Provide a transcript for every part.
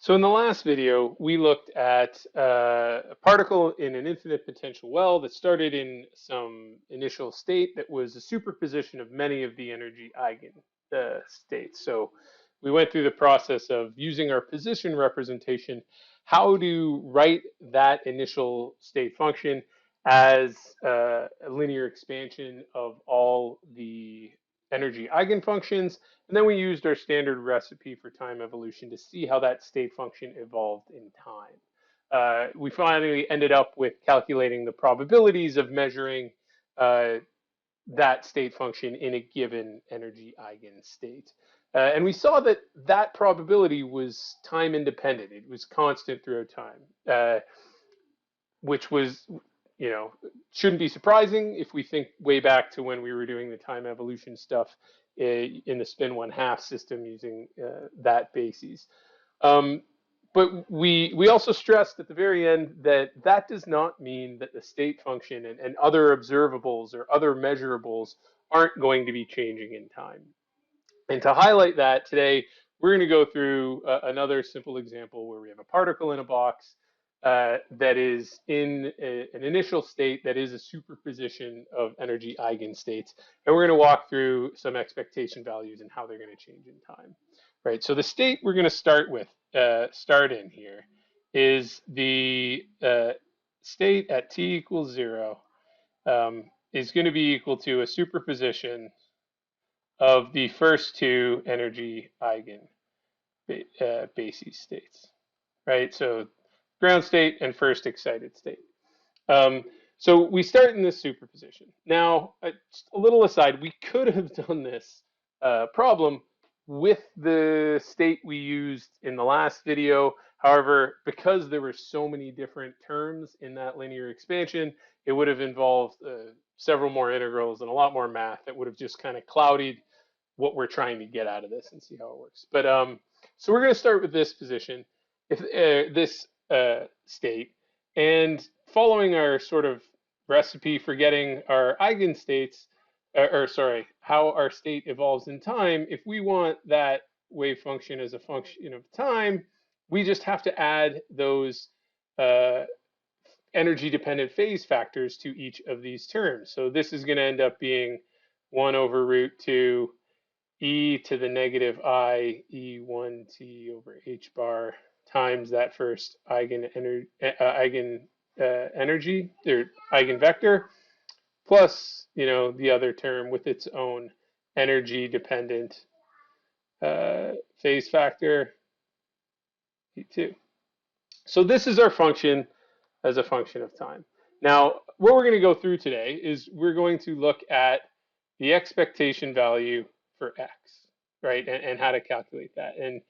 So in the last video, we looked at a particle in an infinite potential well that started in some initial state that was a superposition of many of the energy eigen states. So we went through the process of using our position representation, how to write that initial state function as a linear expansion of all the energy eigenfunctions, and then we used our standard recipe for time evolution to see how that state function evolved in time. We finally ended up with calculating the probabilities of measuring uh, that state function in a given energy eigenstate. And we saw that that probability was time independent. It was constant throughout time, which was, shouldn't be surprising if we think way back to when we were doing the time evolution stuff in the spin 1/2 system using that basis. Um, but we also stressed at the very end that that does not mean that the state function and other observables or other measurables aren't going to be changing in time. And to highlight that today, we're going to go through another simple example where we have a particle in a box that is in an initial state that is a superposition of energy eigenstates. And we're going to walk through some expectation values and how they're going to change in time. Right. So the state we're going to start in here is the state at t equals 0 is going to be equal to a superposition of the first two energy eigen basis states, right? So ground state and first excited state. Um, so we start in this superposition. Now, just a little aside, we could have done this problem with the state we used in the last video. However, because there were so many different terms in that linear expansion, it would have involved several more integrals and a lot more math that would have just kind of clouded what we're trying to get out of this and see how it works. But so we're going to start with this position, if this state, and following our sort of recipe for getting our eigenstates, or sorry, how our state evolves in time. If we want that wave function as a function of time, we just have to add those uh, energy dependent phase factors to each of these terms. So this is going to end up being 1 over root 2 e to the negative I E1t over h bar times that first energy or eigenvector plus, the other term with its own energy dependent phase factor E2. So this is our function as a function of time. Now, what we're going to go through today is we're going to look at the expectation value for x, right? And how to calculate that. And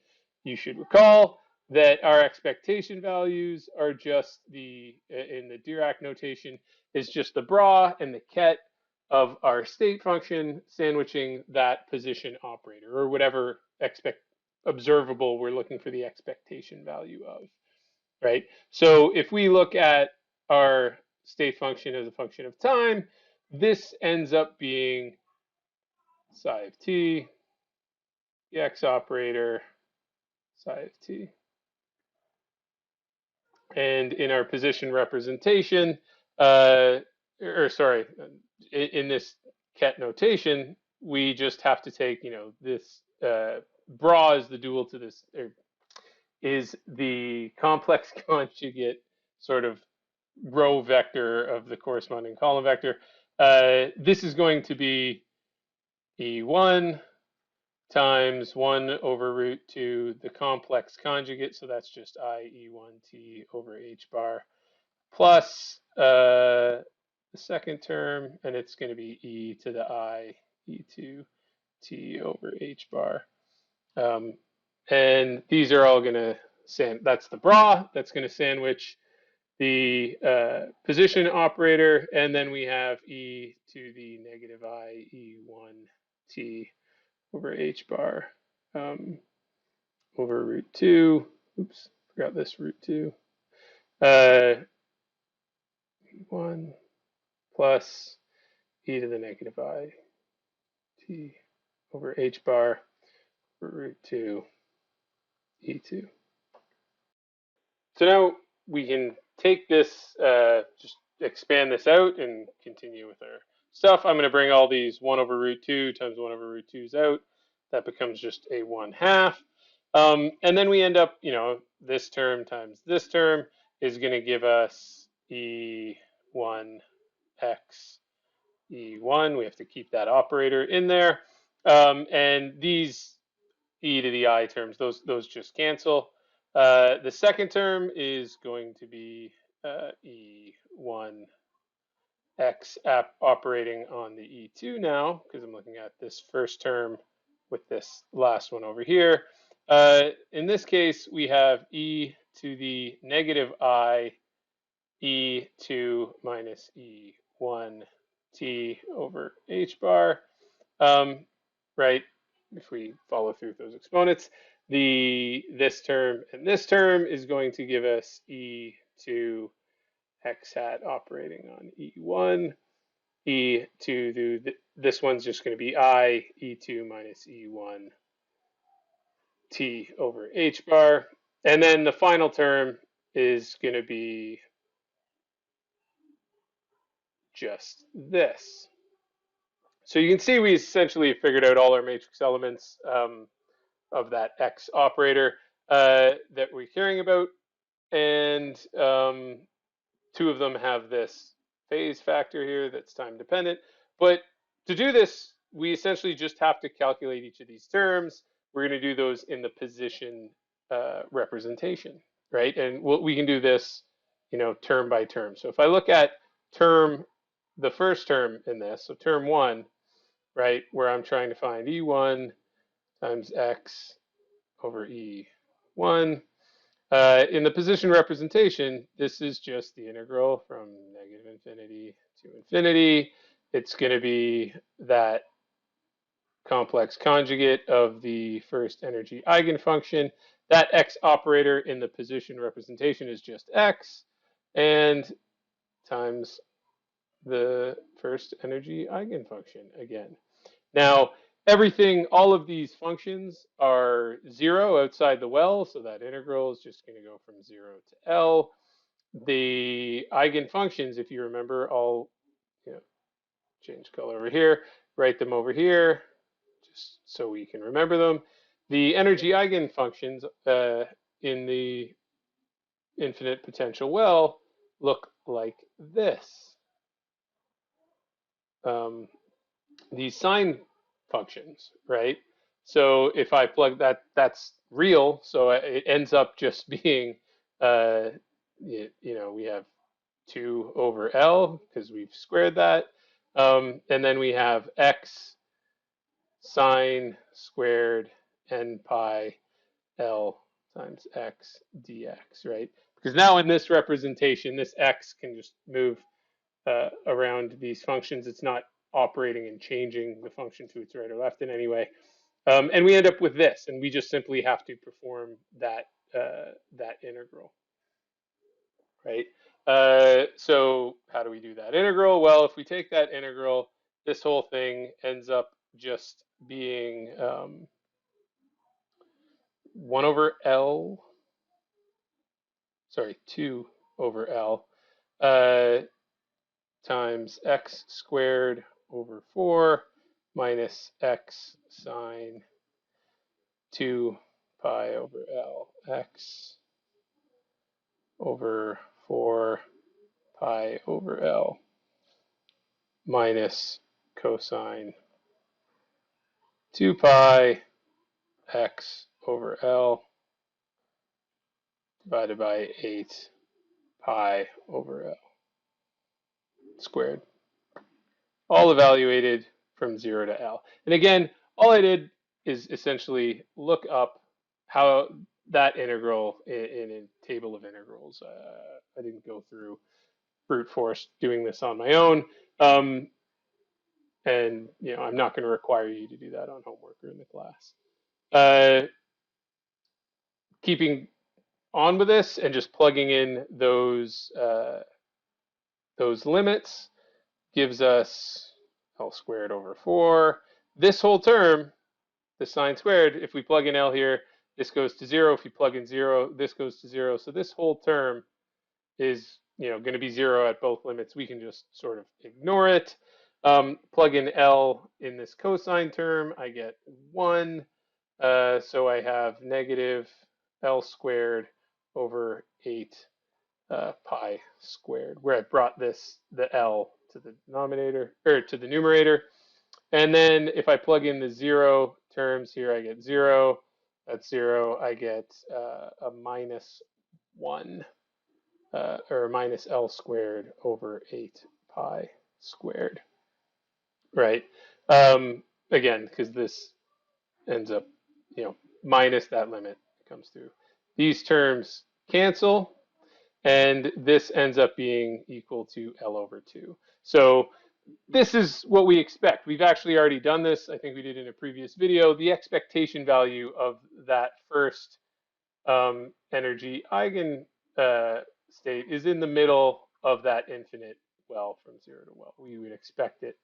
you should recall that our expectation values are just in the Dirac notation, is just the bra and the ket of our state function sandwiching that position operator or whatever observable we're looking for the expectation value of, right? So if we look at our state function as a function of time, this ends up being psi of t, the x operator, psi of t. And in our position representation, or sorry, in this ket notation, we just have to take, this bra is the dual to this, or is the complex conjugate sort of row vector of the corresponding column vector. This is going to be E1 times 1 over root 2, the complex conjugate, so that's just I E1t over h bar, plus the second term, and it's going to be e to the I E2t over h bar. And these are all going to that's the bra, that's going to sandwich the position operator, and then we have e to the negative I E1t over h bar over root 2. Oops, forgot this root 2. 1 plus e to the negative I t over h bar over root 2 e2. So now we can take this, just expand this out and continue with our stuff. I'm going to bring all these 1 over root 2 times 1 over root 2's out. That becomes just a 1/2. And then we end up, this term times this term is going to give us E1 x E1. We have to keep that operator in there. And these e to the I terms, those just cancel. The second term is going to be E1 x operating on the E2 now, because I'm looking at this first term with this last one over here. In this case, we have e to the negative I E2 minus E1 t over h bar, right? If we follow through those exponents, this term and this term is going to give us E2 x hat operating on E1. E2, this one's just going to be I E2 minus E1 t over h bar. And then the final term is going to be just this. So you can see we essentially figured out all our matrix elements of that x operator that we're caring about. And 2 of them have this phase factor here that's time dependent. But to do this, we essentially just have to calculate each of these terms. We're going to do those in the position representation, right? And we can do this, term by term. So if I look at the first term in this, so term 1, right, where I'm trying to find E1 times x over E1. In the position representation, this is just the integral from negative infinity to infinity. It's going to be that complex conjugate of the first energy eigenfunction. That x operator in the position representation is just x, and times the first energy eigenfunction again. Now, all of these functions are 0 outside the well, so that integral is just going to go from 0 to L. The eigenfunctions, if you remember, I'll change color over here, write them over here, just so we can remember them. The energy eigenfunctions in the infinite potential well look like this. These sign functions, right? So if I plug that's real, so it ends up just being, we have 2 over L because we've squared that. And then we have x sine squared n pi L times x dx, right? Because now in this representation, this x can just move around these functions. It's not operating and changing the function to its right or left in any way. And we end up with this, and we just simply have to perform that integral, right? So how do we do that integral? Well, if we take that integral, this whole thing ends up just being 1 over L, sorry, 2 over L times x squared over 4 minus x sine 2 pi over L, x over 4 pi over L minus cosine 2 pi x over L divided by 8 pi over L squared, all evaluated from 0 to L. And again, all I did is essentially look up how that integral in a table of integrals. I didn't go through brute force doing this on my own. And I'm not going to require you to do that on homework or in the class. Keeping on with this and just plugging in those limits gives us L squared over 4. This whole term, the sine squared, if we plug in L here, This goes to 0. If you plug in 0, this goes to 0. So this whole term is going to be 0 at both limits. We can just sort of ignore it. Plug in L in this cosine term, I get 1. So I have negative L squared over 8 pi squared, where I brought the L to the denominator, or to the numerator. And then if I plug in the 0 terms here, I get 0. That's 0. I get a minus 1, or minus L squared over 8 pi squared, right? Again, because this ends up, minus that limit comes through. These terms cancel, and this ends up being equal to L over 2. So this is what we expect. We've actually already done this. I think we did in a previous video. The expectation value of that first energy eigen state is in the middle of that infinite well from 0 to well. We would expect it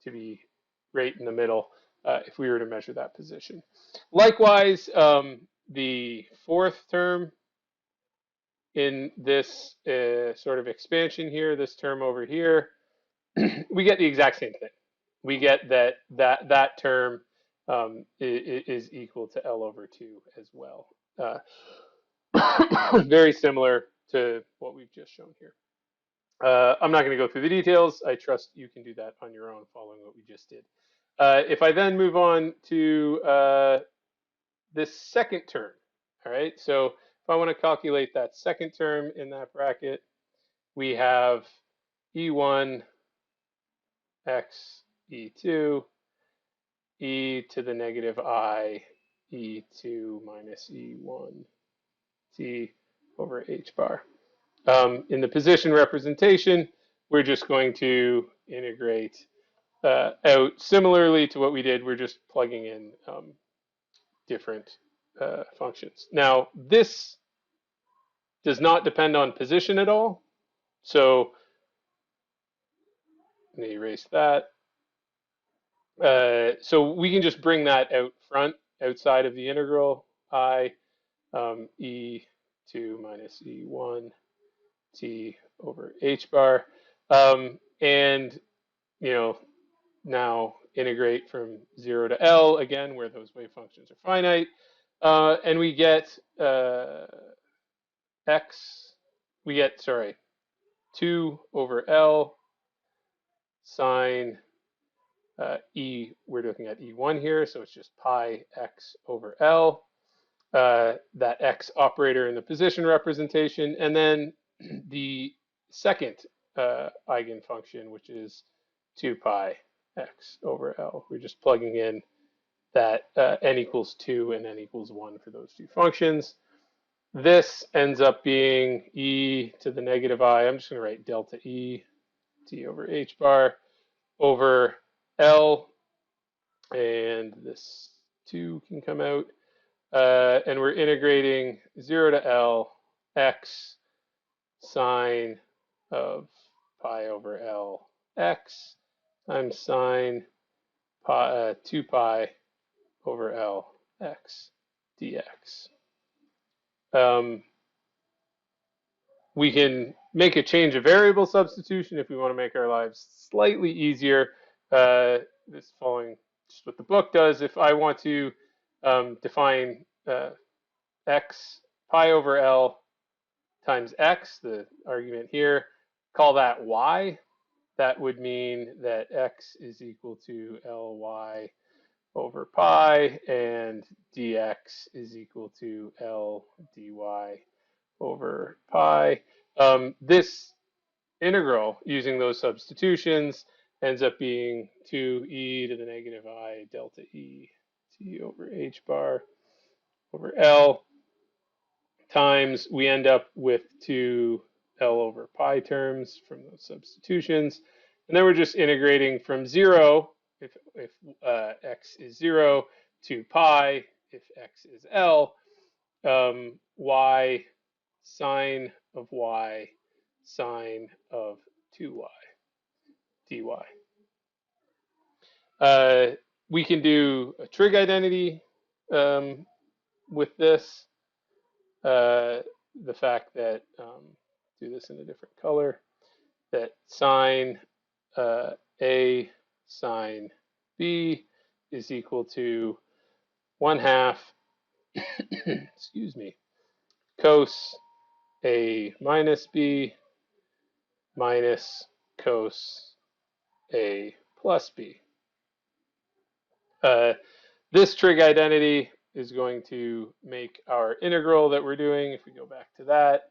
to be right in the middle if we were to measure that position. Likewise, the fourth term in this sort of expansion here, this term over here, we get the exact same thing. We get that term is equal to L over 2 as well. Very similar to what we've just shown here. I'm not going to go through the details. I trust you can do that on your own following what we just did. If I then move on to this second term, all right, so if I want to calculate that second term in that bracket, we have E1 x E2 e to the negative I E2 minus E1 t over h bar. In the position representation, we're just going to integrate out similarly to what we did. We're just plugging in different functions. Now, this does not depend on position at all. So let me erase that. So we can just bring that out front, outside of the integral I, E2 minus E1 t over h bar, and now integrate from 0 to L again, where those wave functions are finite, and we get we get 2 over L sine we're looking at E1 here, so it's just pi x over L, that x operator in the position representation, and then the second eigenfunction, which is 2 pi x over L. We're just plugging in that n equals 2 and n equals 1 for those two functions. This ends up being e to the negative I. I'm just going to write delta e t over h bar over L, and this 2 can come out. And we're integrating 0 to L x sine of pi over L x times sine 2 pi over L x dx. We can make a change of variable substitution if we want to make our lives slightly easier. This following just what the book does. If I want to define x pi over L times x, the argument here, call that y. That would mean that x is equal to Ly over pi, and dx is equal to L dy over pi. This integral, using those substitutions, ends up being 2e to the negative I delta e t over h bar over L times, we end up with 2 L over pi terms from those substitutions. And then we're just integrating from 0, if x is 0, to pi, if x is L, y sine of y sine of 2y dy. We can do a trig identity with this. The fact that, do this in a different color, that sine A sine B is equal to 1/2, excuse me, cos A minus B minus cos A plus B. This trig identity is going to make our integral that we're doing, if we go back to that,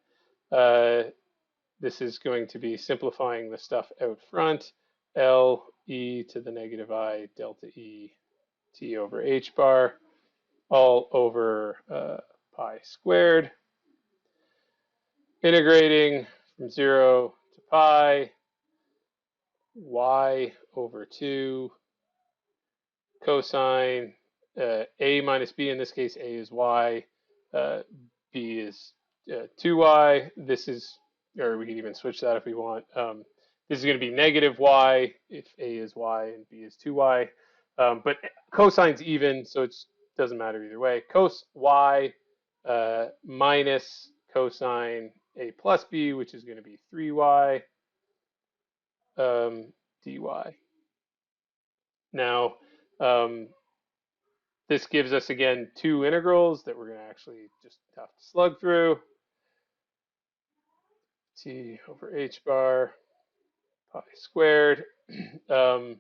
this is going to be simplifying the stuff out front, L e to the negative I delta E t over h bar, all over pi squared. Integrating from 0 to pi, y over 2 cosine a minus b. In this case, a is y, b is 2y. This is, or we can even switch that if we want. This is going to be negative y if a is y and b is 2y. But cosine's even, so it doesn't matter either way. Cos y minus cosine a plus b, which is going to be 3y dy. Now, this gives us, again, two integrals that we're going to actually just have to slug through. T over h bar pi squared. 1/2,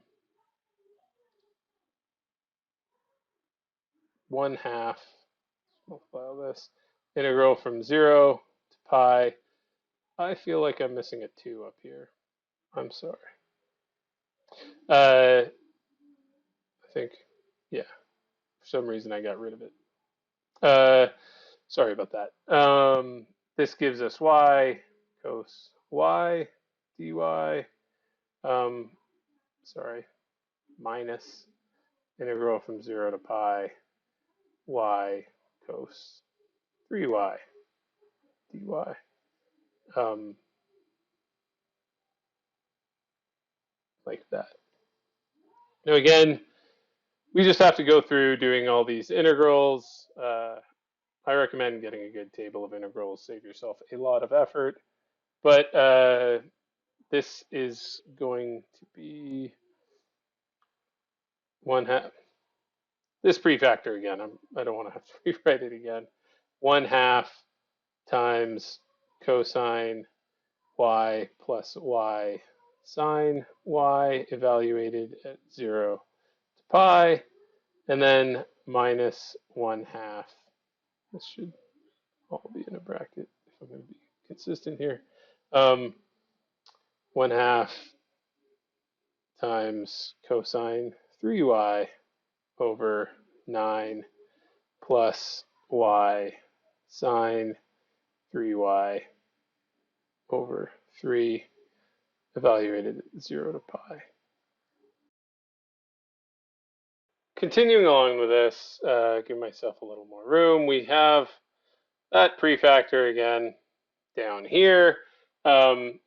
multiply all this, integral from 0 to pi. I feel like I'm missing a 2 up here. I'm sorry. I think, yeah, for some reason I got rid of it. Sorry about that. This gives us y cos y dy. Sorry, minus integral from 0 to pi y cos 3y dy. Like that. Now again, we just have to go through doing all these integrals. I recommend getting a good table of integrals, save yourself a lot of effort. But this is going to be 1/2. This prefactor again, I don't want to have to rewrite it again. 1/2 times cosine y plus y sine y evaluated at 0 to pi, and then minus 1/2. This should all be in a bracket if I'm going to be consistent here. 1/2 times cosine 3y over 9 plus y sine 3y over 3 evaluated at 0 to pi. Continuing along with this, give myself a little more room. We have that prefactor again down here, all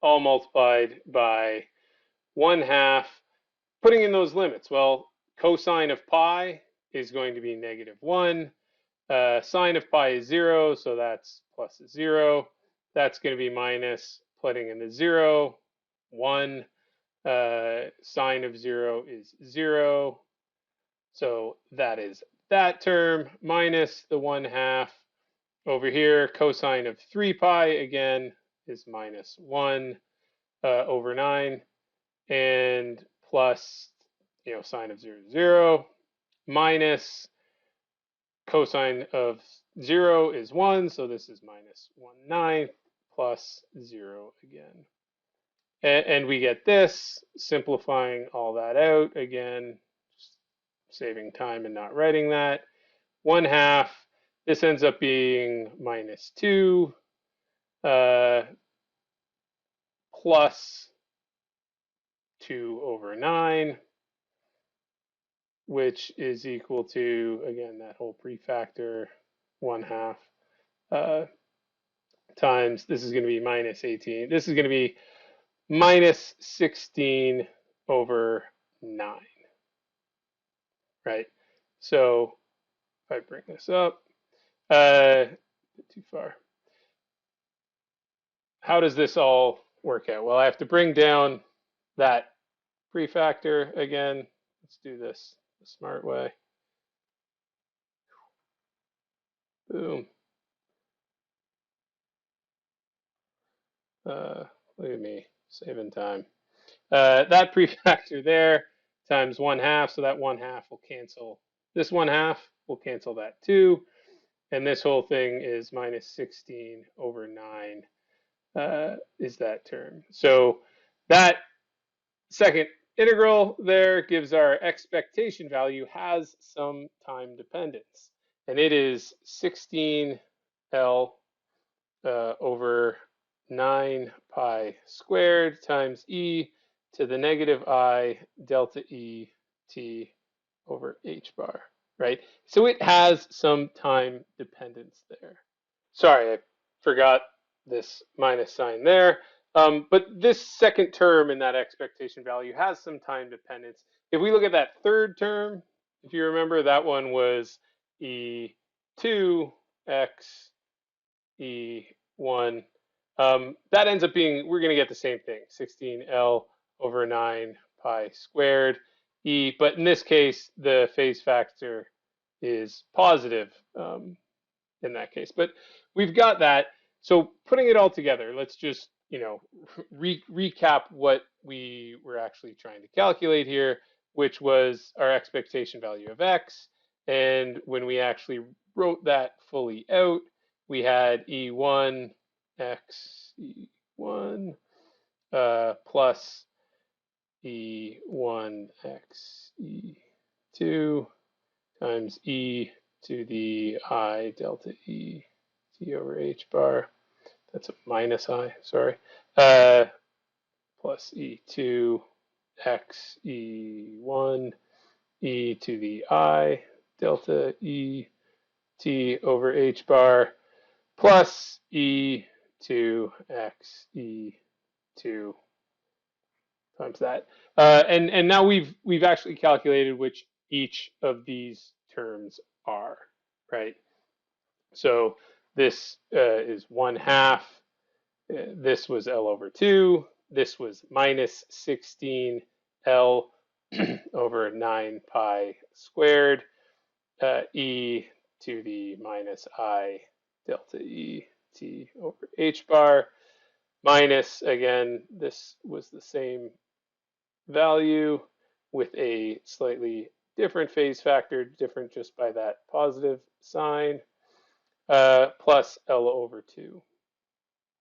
multiplied by 1/2. Putting in those limits, well, cosine of pi is going to be -1. Sine of pi is 0, so that's plus 0. That's going to be minus, putting in the 0, 1. Sine of 0 is 0. So that is that term, minus the 1/2. Over here, cosine of 3 pi, again, is -1 over 9. And plus, sine of 0 is 0. Minus cosine of 0 is 1, so this is -1/9 plus 0 again. And we get this, simplifying all that out, again, saving time and not writing that. 1/2, this ends up being -2 plus 2 over 9, which is equal to, again, that whole prefactor, 1/2 times, this is going to be -18. This is going to be -16 over 9, right? So if I bring this up, a bit too far. How does this all work out? Well, I have to bring down that prefactor again. Let's do this the smart way. Boom. Look at me saving time. That prefactor there times 1/2, so that 1/2 will cancel this 1/2, will cancel that 2, and this whole thing is minus 16 over 9 is that term. So that second integral there gives our expectation value has some time dependence, and it is 16L over 9 pi squared times e to the negative I delta E t over h bar, right? So it has some time dependence there. Sorry, I forgot this minus sign there. But this second term in that expectation value has some time dependence. If we look at that third term, if you remember, that one was E2 x E1. That ends up being, we're going to get the same thing, 16L over 9 pi squared E. But in this case, the phase factor is positive in that case. But we've got that. So putting it all together, let's just, recap what we were actually trying to calculate here, which was our expectation value of x. And when we actually wrote that fully out, we had E1 x E1 plus E1 x E2 times e to the I delta E t over h bar. That's a minus I, sorry. Plus E2 x E1 e to the I delta E t over h bar plus E2 x E2 times that. And now we've actually calculated which each of these terms are, right? So this is 1/2. This was L over 2. This was minus 16L over 9 pi squared e to the minus I delta E t over h bar minus, again, this was the same value with a slightly different phase factor, different just by that positive sign, plus L over 2,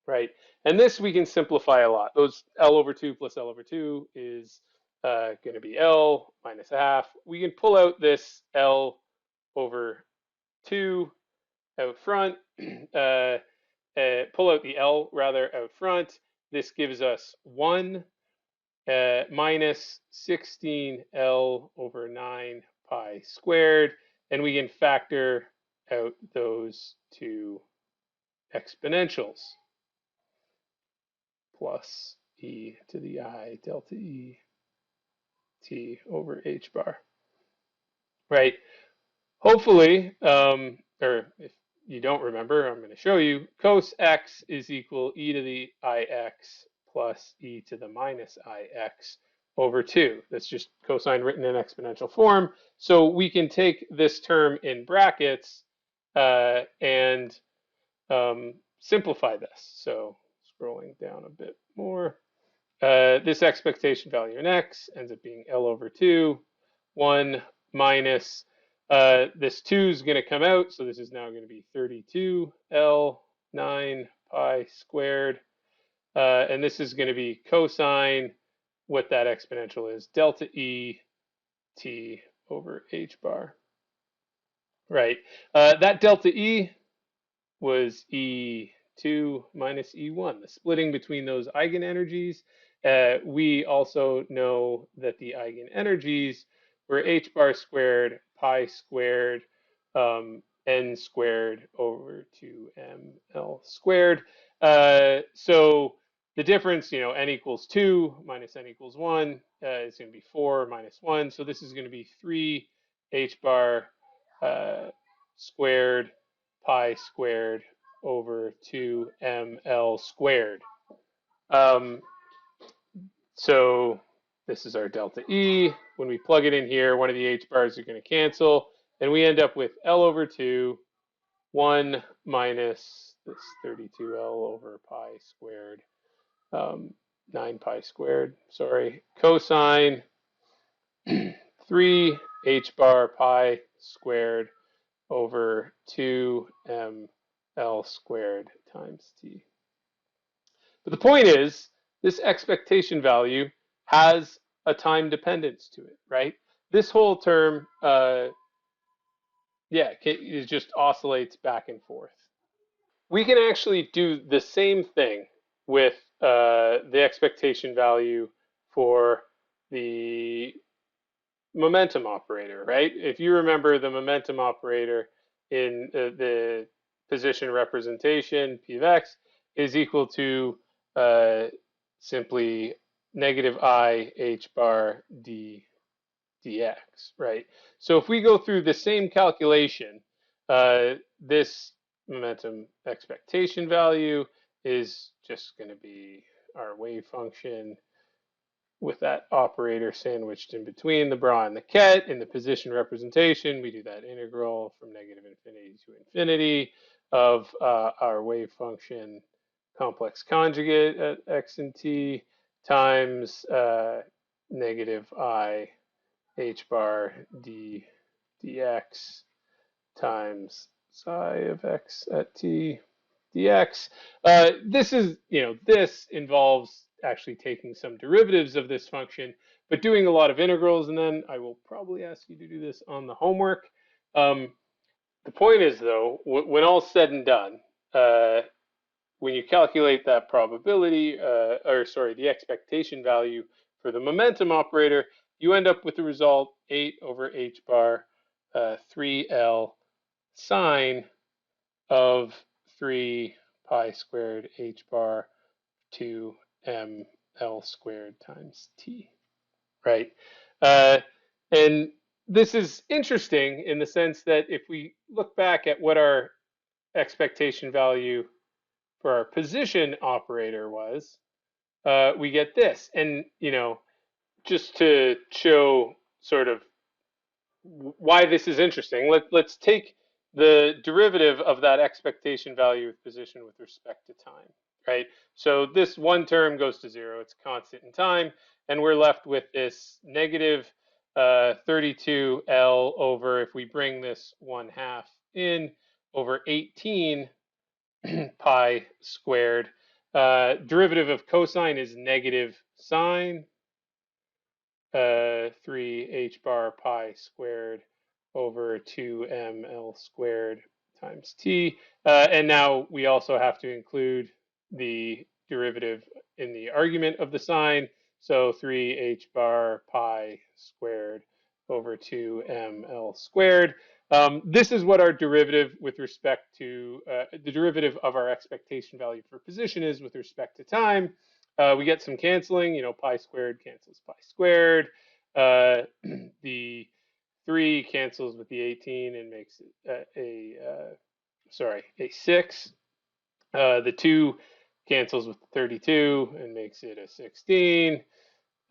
right? And this we can simplify a lot. Those L over 2 plus L over 2 is going to be L minus 1/2. We can pull out this L over 2 out front, pull out the L rather out front. This gives us 1 minus 16L over 9 pi squared, and we can factor out those two exponentials, plus e to the I delta E t over h bar, right? Hopefully, or if you don't remember, I'm going to show you, cos x is equal e to the ix plus e to the minus ix over 2. That's just cosine written in exponential form. So we can take this term in brackets and simplify this. So scrolling down a bit more, this expectation value in x ends up being L over 2, 1 minus, this 2 is going to come out, so this is now going to be 32L 9 pi squared, and this is going to be cosine what that exponential is, delta E t over h bar, right? That delta E was E2 minus E1, the splitting between those eigenenergies. We also know that the eigenenergies were h bar squared, pi squared, n squared over 2ml squared. So the difference, n equals 2 minus n equals 1 is going to be 4 minus 1. So this is going to be 3 h bar squared pi squared over 2ml squared. Um, so this is our delta E. When we plug it in here, one of the h bars are going to cancel, and we end up with L over 2, 1 minus this 32L over pi squared, 9 pi squared, sorry, cosine 3 h bar pi squared over 2ml squared times t. But the point is, this expectation value has a time dependence to it, right? This whole term, it just oscillates back and forth. We can actually do the same thing with the expectation value for the momentum operator, right? If you remember the momentum operator in the position representation, P of x is equal to simply negative I h bar d dx, right? So if we go through the same calculation, this momentum expectation value is just going to be our wave function with that operator sandwiched in between the bra and the ket. In the position representation, we do that integral from negative infinity to infinity of our wave function complex conjugate at x and t times negative I h bar d dx times psi of x at t dx. This involves actually taking some derivatives of this function, but doing a lot of integrals, and then I will probably ask you to do this on the homework. The point is, though, when all's said and done, when you calculate that probability, the expectation value for the momentum operator, you end up with the result 8 over h bar 3L sine of 3 pi squared h bar 2ml squared times t, right? And this is interesting in the sense that if we look back at what our expectation value for our position operator was, we get this. And, just to show sort of why this is interesting, let's take the derivative of that expectation value of position with respect to time, right? So this one term goes to 0, it's constant in time, and we're left with this negative 32L over, if we bring this 1/2 in, over 18 pi squared. Derivative of cosine is negative sine 3 h bar pi squared over 2ml squared times t. And now we also have to include the derivative in the argument of the sine. So 3 h bar pi squared over 2ml squared. This is what our derivative with respect to the derivative of our expectation value for position is with respect to time. We get some canceling, pi squared cancels pi squared. The 3 cancels with the 18 and makes it a 6. The 2 cancels with the 32 and makes it a 16.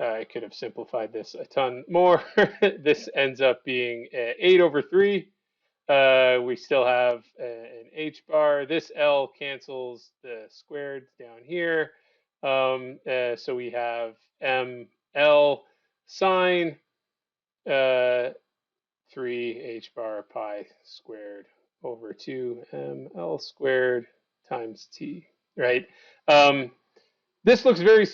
I could have simplified this a ton more. This ends up being 8 over 3. We still have an h bar. This L cancels the squared down here. So we have ml sine 3 h bar pi squared over 2ml squared times t, right? This looks very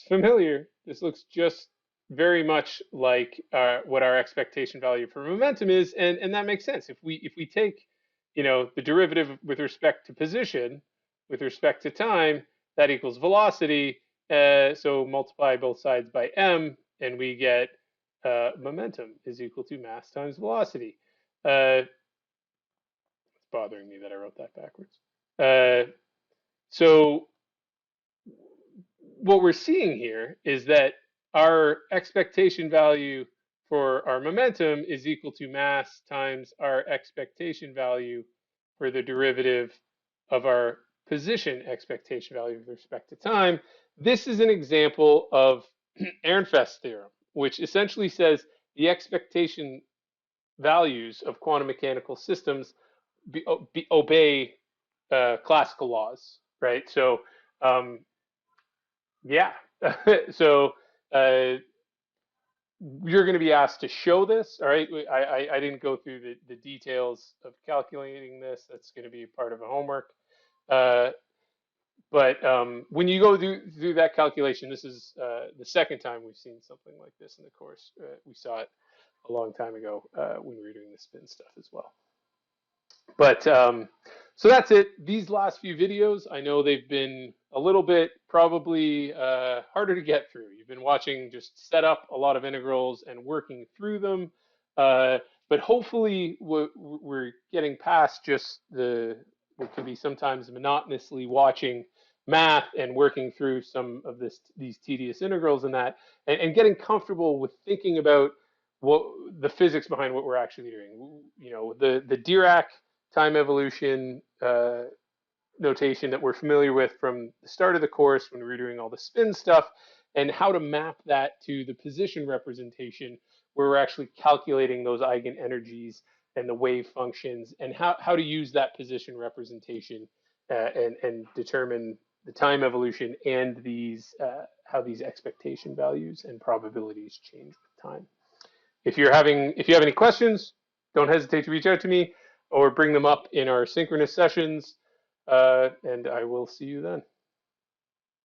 familiar. This looks just very much like what our expectation value for momentum is, and that makes sense. If we take, the derivative with respect to position, with respect to time, that equals velocity. So multiply both sides by m, and we get momentum is equal to mass times velocity. It's bothering me that I wrote that backwards. So what we're seeing here is that our expectation value for our momentum is equal to mass times our expectation value for the derivative of our position expectation value with respect to time. This is an example of Ehrenfest's theorem, which essentially says the expectation values of quantum mechanical systems obey classical laws, right? So, yeah. So, you're going to be asked to show this. All right. I didn't go through the details of calculating this. That's going to be part of a homework. Uh, but when you go through that calculation, this is the second time we've seen something like this in the course. We saw it a long time ago when we were doing the spin stuff as well. But so that's it. These last few videos, I know they've been a little bit probably harder to get through. You've been watching just set up a lot of integrals and working through them. But hopefully we're getting past just what can be sometimes monotonously watching math and working through some of these tedious integrals and that, and getting comfortable with thinking about what the physics behind what we're actually doing. You know, the Dirac time evolution notation that we're familiar with from the start of the course when we were doing all the spin stuff, and how to map that to the position representation where we're actually calculating those eigenenergies and the wave functions, and how to use that position representation and determine the time evolution and how these expectation values and probabilities change with time. If you have any questions, don't hesitate to reach out to me or bring them up in our synchronous sessions, and I will see you then.